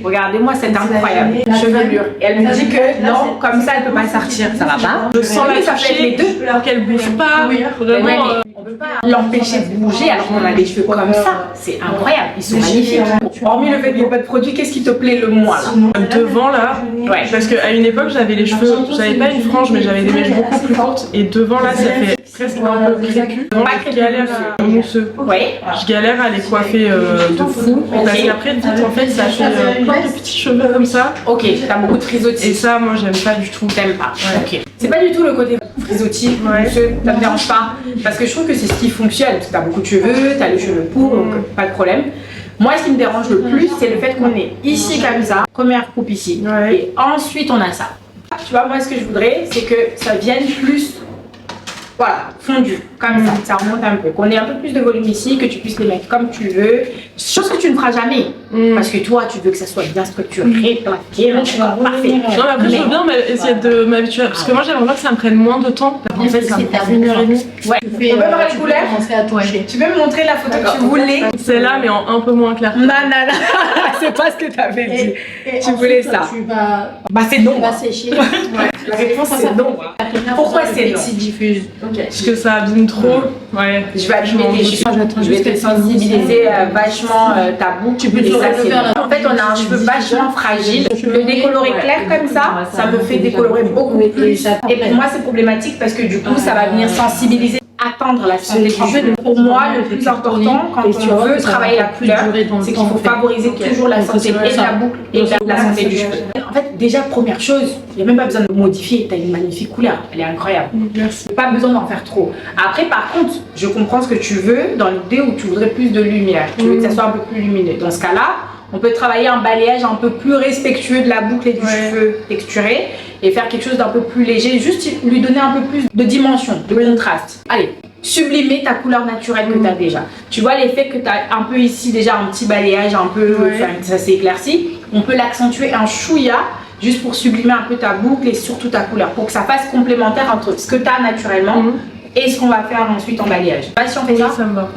Regardez-moi cette incroyable chevelure. Et elle me dit que non, comme ça elle peut pas sortir, ça va pas. Je sens la ça fait les deux. alors qu'elle bouge pas. Vraiment. On peut pas l'empêcher de bouger alors qu'on a les cheveux comme ça. C'est incroyable, ils sont magnifiques. Hormis le fait qu'il n'y ait pas de produit, qu'est-ce qui te plaît le moins là? Devant là, Ouais. parce qu'à une époque j'avais les cheveux, j'avais pas une frange mais j'avais des mèches beaucoup plus courtes et devant là ça fait presque un peu crépus. Devant je galère à mousseux. Ouais. Je galère à les coiffer de fou parce qu'après vite en fait ça fait plein de petits cheveux comme ça. Ok, t'as beaucoup de frisottis. Et ça moi j'aime pas du tout. T'aimes pas. Ouais. Ok. C'est pas du tout le côté frisottis, mousseux, ça me dérange pas. Parce que je trouve que c'est ce qui fonctionne. Parce que t'as beaucoup de cheveux, t'as les cheveux pour, donc pas de problème. Moi, ce qui me dérange le plus, c'est le fait qu'on est ici comme ça, première coupe ici, Ouais. et ensuite on a ça. Tu vois, moi, ce que je voudrais, c'est que ça vienne plus, voilà, fondu, comme ça remonte un peu. Qu'on ait un peu plus de volume ici, que tu puisses les mettre comme tu veux. Chose que tu ne feras jamais, parce que toi, tu veux que ça soit bien structuré, plaqué, parfait. Non mais après je veux bien essayer de m'habituer parce que moi j'aimerais bien que ça me prenne moins de temps. En fait ça me prend 1h30. Ouais. On peut voir les couleurs. Tu peux me montrer la photo que tu voulais? C'est là mais en un peu moins clair. Non, non, non, c'est pas ce que tu avais dit. Tu voulais ça. Bah c'est non. Tu vas sécher. La réponse c'est non. Pourquoi c'est non? diffuse. Parce que ça abîme trop. Ouais. Je vais abîmer tes cheveux. Je vais te sensibiliser vachement ta boucle. Tu peux Et toujours ça, le c'est faire, bon. En fait, on a un cheveu vachement fragile. Le décolorer clair comme ça me fait décolorer beaucoup plus. Et pour moi, c'est problématique parce que du coup, ça va venir sensibiliser. Attendre la santé du cheveu. Pour moi, le plus important quand on veut travailler la couleur, c'est qu'il faut favoriser toujours la santé et de la boucle et de la santé du cheveu. En fait, déjà, première chose, il n'y a même pas besoin de modifier. Tu as une magnifique couleur, elle est incroyable. Merci. Pas besoin d'en faire trop. Après, par contre, je comprends ce que tu veux dans l'idée où tu voudrais plus de lumière. Tu veux que ça soit un peu plus lumineux. Dans ce cas-là, on peut travailler un balayage un peu plus respectueux de la boucle et du cheveu texturé et faire quelque chose d'un peu plus léger, juste lui donner un peu plus de dimension, de contraste. Allez, sublimer ta couleur naturelle que tu as déjà. Tu vois l'effet que tu as un peu ici, déjà un petit balayage, un peu, ça s'est éclairci. On peut l'accentuer un chouïa juste pour sublimer un peu ta boucle et surtout ta couleur, pour que ça fasse complémentaire entre ce que tu as naturellement et ce qu'on va faire ensuite en balayage. Pas si on fait ça? Ça me va.